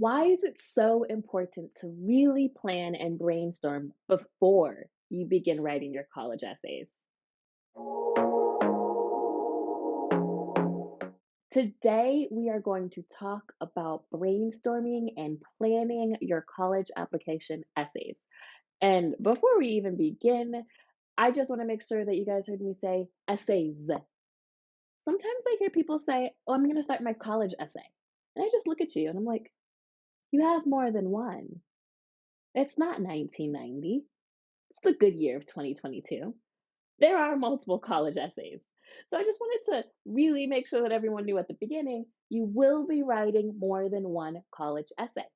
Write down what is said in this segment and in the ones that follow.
Why is it so important to really plan and brainstorm before you begin writing your college essays? Today, we are going to talk about brainstorming and planning your college application essays. And before we even begin, I just want to make sure that you guys heard me say essays. Sometimes I hear people say, "Oh, I'm going to start my college essay." And I just look at you and I'm like, you have more than one. It's not 1990. It's the good year of 2022. There are multiple college essays. So I just wanted to really make sure that everyone knew at the beginning you will be writing more than one college essay.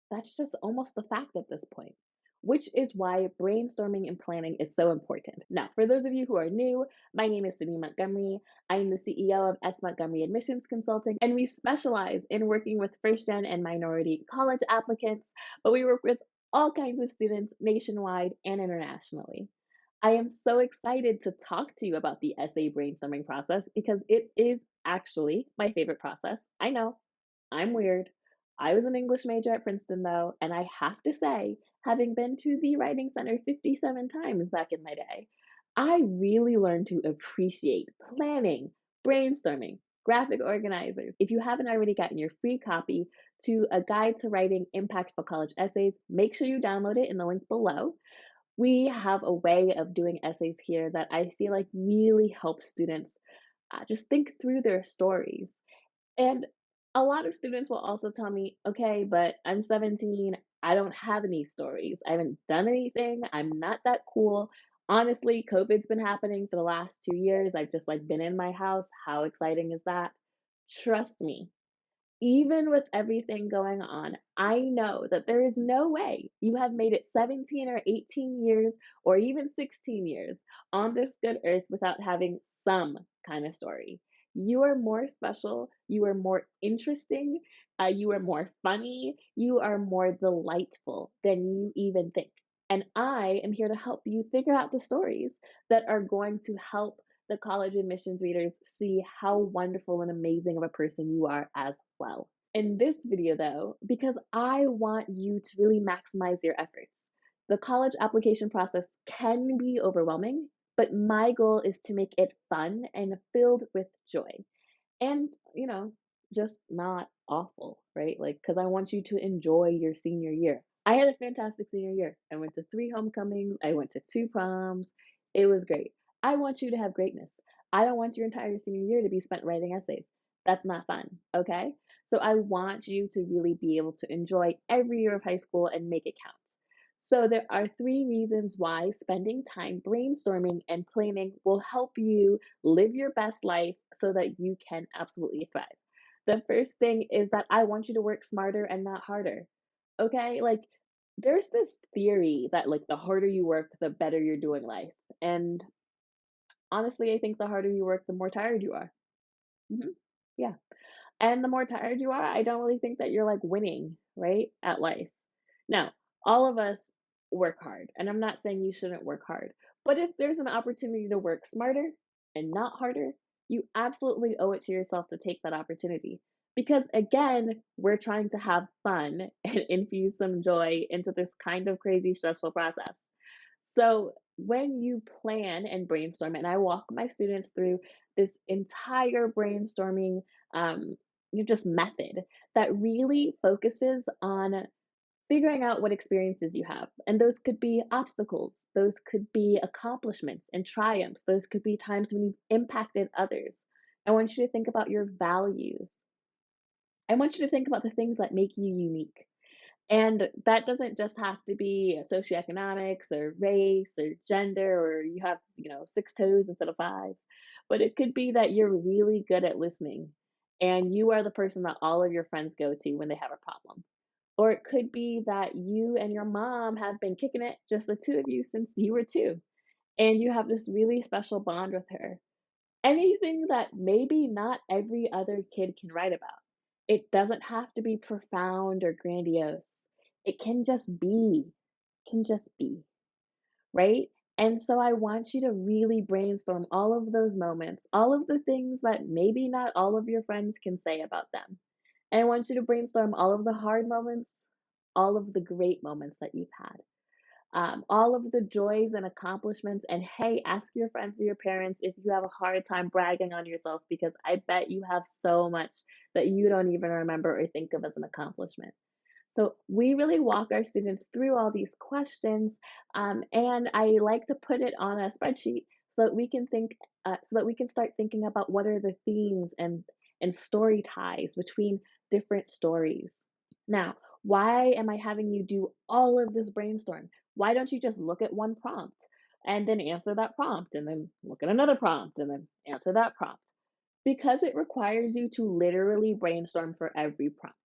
That's just almost the fact at this point, which is why brainstorming and planning is so important. Now, for those of you who are new, my name is Sydney Montgomery. I am the CEO of S. Montgomery Admissions Consulting, and we specialize in working with first gen and minority college applicants, but we work with all kinds of students nationwide and internationally. I am so excited to talk to you about the essay brainstorming process because it is actually my favorite process. I know, I'm weird. I was an English major at Princeton, though, and I have to say, having been to the Writing Center 57 times back in my day, I really learned to appreciate planning, brainstorming, graphic organizers. If you haven't already gotten your free copy to A Guide to Writing Impactful College Essays, make sure you download it in the link below. We have a way of doing essays here that I feel like really helps students just think through their stories. And a lot of students will also tell me, okay, but I'm 17. I don't have any stories. I haven't done anything. I'm not that cool. Honestly, COVID's been happening for the last 2 years. I've just like been in my house. How exciting is that? Trust me, even with everything going on, I know that there is no way you have made it 17 or 18 years or even 16 years on this good earth without having some kind of story. You are more special, you are more interesting, you are more funny, you are more delightful than you even think. And I am here to help you figure out the stories that are going to help the college admissions readers see how wonderful and amazing of a person you are as well. In this video, though, because I want you to really maximize your efforts, the college application process can be overwhelming, but my goal is to make it fun and filled with joy. And, just not awful, right? Like, because I want you to enjoy your senior year. I had a fantastic senior year. I went to 3 homecomings, I went to 2 proms. It was great. I want you to have greatness. I don't want your entire senior year to be spent writing essays. That's not fun, okay? So I want you to really be able to enjoy every year of high school and make it count. So there are 3 reasons why spending time brainstorming and planning will help you live your best life so that you can absolutely thrive. The first thing is that I want you to work smarter and not harder. Okay? Like, there's this theory that, like, the harder you work, the better you're doing life. And honestly, I think the harder you work, the more tired you are. hmm Yeah. And the more tired you are, I don't really think that you're like winning, right, at life. Now, all of us work hard, and I'm not saying you shouldn't work hard, but if there's an opportunity to work smarter and not harder, you absolutely owe it to yourself to take that opportunity. Because again, we're trying to have fun and infuse some joy into this kind of crazy, stressful process. So, when you plan and brainstorm, and I walk my students through this entire brainstorming just method that really focuses on figuring out what experiences you have. And those could be obstacles, those could be accomplishments and triumphs, those could be times when you've impacted others. I want you to think about your values. I want you to think about the things that make you unique. And that doesn't just have to be socioeconomics or race or gender or you have, 6 toes instead of five. But it could be that you're really good at listening and you are the person that all of your friends go to when they have a problem. Or it could be that you and your mom have been kicking it, just the two of you, since you were two, and you have this really special bond with her. Anything that maybe not every other kid can write about. It doesn't have to be profound or grandiose. It can just be, right? And so I want you to really brainstorm all of those moments, all of the things that maybe not all of your friends can say about them. And I want you to brainstorm all of the hard moments, all of the great moments that you've had, all of the joys and accomplishments. And hey, ask your friends or your parents if you have a hard time bragging on yourself, because I bet you have so much that you don't even remember or think of as an accomplishment. So we really walk our students through all these questions, and I like to put it on a spreadsheet so that we can so that we can start thinking about what are the themes and story ties between different stories. Now, why am I having you do all of this brainstorm? Why don't you just look at one prompt and then answer that prompt, and then look at another prompt and then answer that prompt? Because it requires you to literally brainstorm for every prompt.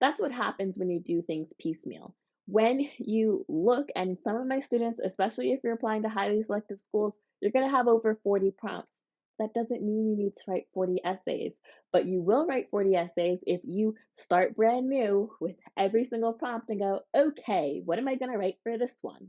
That's what happens when you do things piecemeal. When you look, and some of my students, especially if you're applying to highly selective schools, you're going to have over 40 prompts. That doesn't mean you need to write 40 essays, but you will write 40 essays if you start brand new with every single prompt and go, okay, what am I going to write for this one?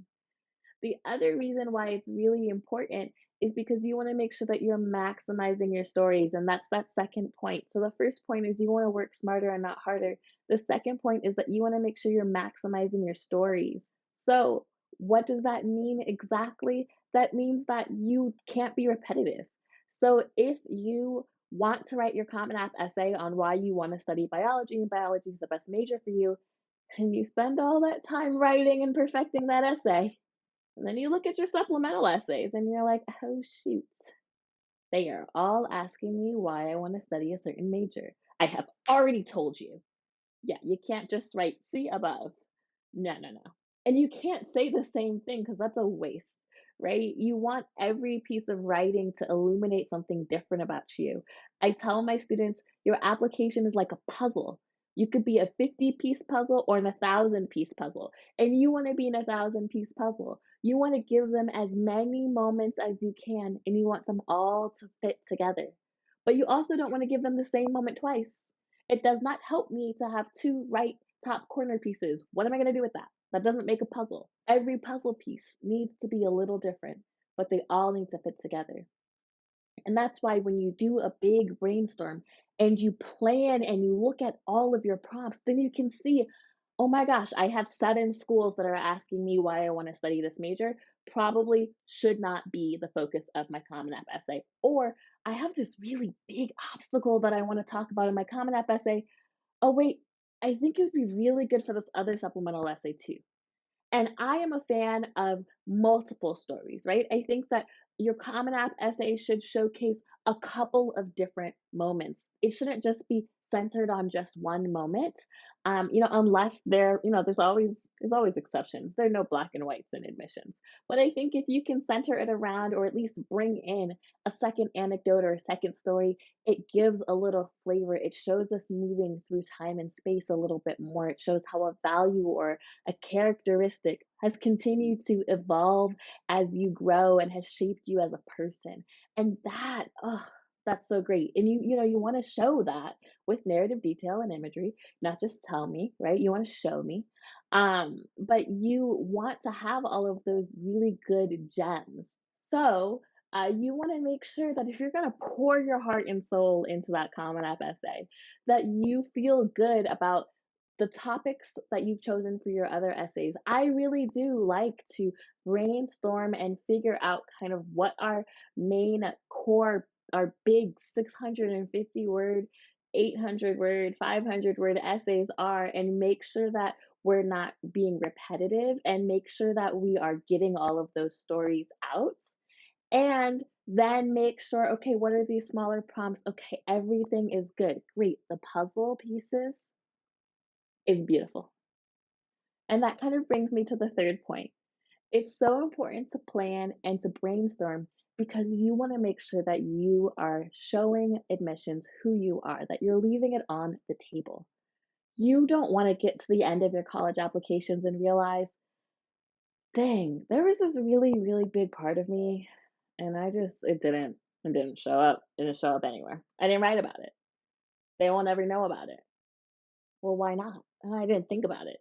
The other reason why it's really important is because you want to make sure that you're maximizing your stories. And that's that second point. So the first point is you want to work smarter and not harder. The second point is that you want to make sure you're maximizing your stories. So, what does that mean exactly? That means that you can't be repetitive. So, if you want to write your Common App essay on why you want to study biology and biology is the best major for you, and you spend all that time writing and perfecting that essay, and then you look at your supplemental essays and you're like, oh, shoot, they are all asking me why I want to study a certain major. I have already told you. Yeah, you can't just write see above. No, no, no. And you can't say the same thing because that's a waste, right? You want every piece of writing to illuminate something different about you. I tell my students, your application is like a puzzle. You could be a 50-piece puzzle or an 1,000-piece puzzle, and you want to be in 1,000-piece puzzle. You want to give them as many moments as you can, and you want them all to fit together. But you also don't want to give them the same moment twice. It does not help me to have two right top corner pieces. What am I going to do with that? That doesn't make a puzzle. Every puzzle piece needs to be a little different, but they all need to fit together. And that's why when you do a big brainstorm and you plan and you look at all of your prompts, then you can see, oh my gosh, I have 7 schools that are asking me why I want to study this major. Probably should not be the focus of my Common App essay. Or I have this really big obstacle that I want to talk about in my Common App essay. Oh, wait, I think it would be really good for this other supplemental essay too. And I am a fan of multiple stories, right? I think that your Common App essay should showcase a couple of different moments. It shouldn't just be centered on just one moment. Unless there's always exceptions. There are no black and whites in admissions. But I think if you can center it around, or at least bring in a second anecdote or a second story, it gives a little flavor. It shows us moving through time and space a little bit more. It shows how a value or a characteristic has continued to evolve as you grow and has shaped you as a person. And that, oh, that's so great. And you want to show that with narrative detail and imagery, not just tell me, right? You want to show me. But you want to have all of those really good gems. So you want to make sure that if you're going to pour your heart and soul into that Common App essay, that you feel good about the topics that you've chosen for your other essays. I really do like to brainstorm and figure out kind of what our main core, our big 650 word, 800 word, 500 word essays are, and make sure that we're not being repetitive, and make sure that we are getting all of those stories out. And then make sure, okay, what are these smaller prompts? Okay, everything is good. Great. The puzzle pieces is beautiful. And that kind of brings me to the third point. It's so important to plan and to brainstorm because you want to make sure that you are showing admissions who you are, that you're leaving it on the table. You don't want to get to the end of your college applications and realize, dang, there was this really, really big part of me, and it didn't show up. It didn't show up anywhere. I didn't write about it. They won't ever know about it. Well, why not? I didn't think about it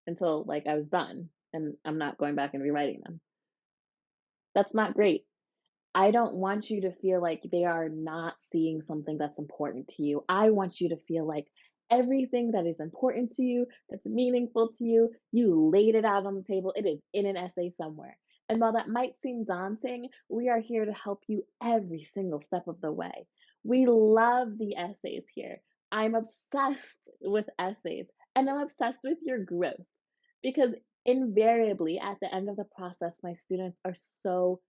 until like I was done, and I'm not going back and rewriting them. That's not great. I don't want you to feel like they are not seeing something that's important to you. I want you to feel like Everything that is important to you, that's meaningful to you, you laid it out on the table. It is in an essay somewhere. And while that might seem daunting, we are here to help you every single step of the way. We love the essays here. I'm obsessed with essays, and I'm obsessed with your growth because invariably at the end of the process, my students are so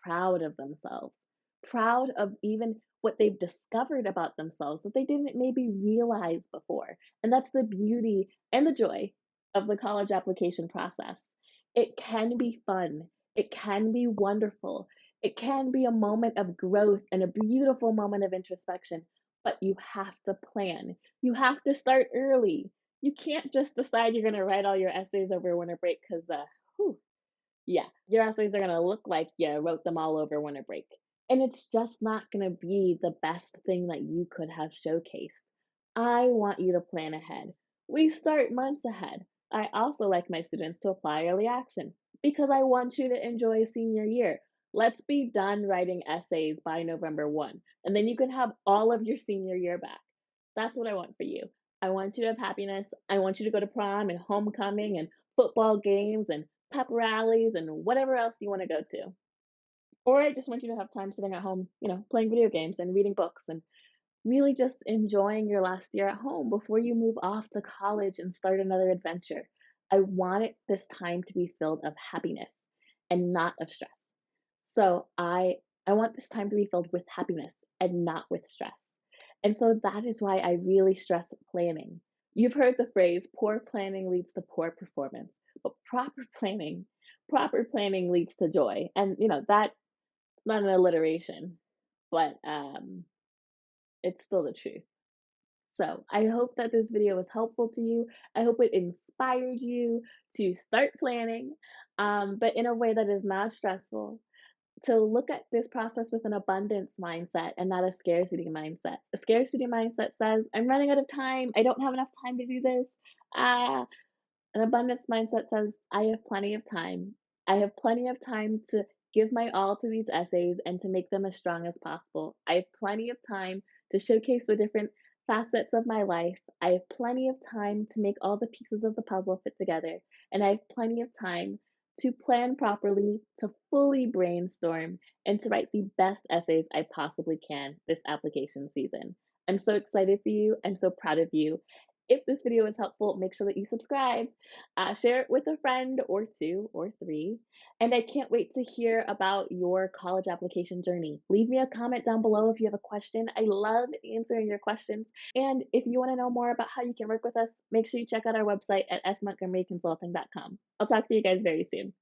proud of themselves, proud of even what they've discovered about themselves that they didn't maybe realize before. And that's the beauty and the joy of the college application process. It can be fun, it can be wonderful, it can be a moment of growth and a beautiful moment of introspection, but you have to plan. You have to start early. You can't just decide you're going to write all your essays over winter break because, yeah, your essays are going to look like you wrote them all over winter break. And it's just not going to be the best thing that you could have showcased. I want you to plan ahead. We start months ahead. I also like my students to apply early action because I want you to enjoy senior year. Let's be done writing essays by November 1, and then you can have all of your senior year back. That's what I want for you. I want you to have happiness. I want you to go to prom and homecoming and football games and pep rallies and whatever else you want to go to. Or I just want you to have time sitting at home, playing video games and reading books and really just enjoying your last year at home before you move off to college and start another adventure. I want this time to be filled of happiness and not of stress. So I want this time to be filled with happiness and not with stress. And so that is why I really stress planning. You've heard the phrase poor planning leads to poor performance, but proper planning leads to joy. And that it's not an alliteration, but it's still the truth. So I hope that this video was helpful to you. I hope it inspired you to start planning, but in a way that is not stressful, to look at this process with an abundance mindset and not a scarcity mindset. A scarcity mindset says, I'm running out of time. I don't have enough time to do this. Ah, an abundance mindset says, I have plenty of time. I have plenty of time to give my all to these essays and to make them as strong as possible. I have plenty of time to showcase the different facets of my life. I have plenty of time to make all the pieces of the puzzle fit together. And I have plenty of time to plan properly, to fully brainstorm, and to write the best essays I possibly can this application season. I'm so excited for you. I'm so proud of you. If this video was helpful, make sure that you subscribe, share it with a friend or two or three, and I can't wait to hear about your college application journey. Leave me a comment down below if you have a question. I love answering your questions. And if you want to know more about how you can work with us, make sure you check out our website at smontgomeryconsulting.com. I'll talk to you guys very soon.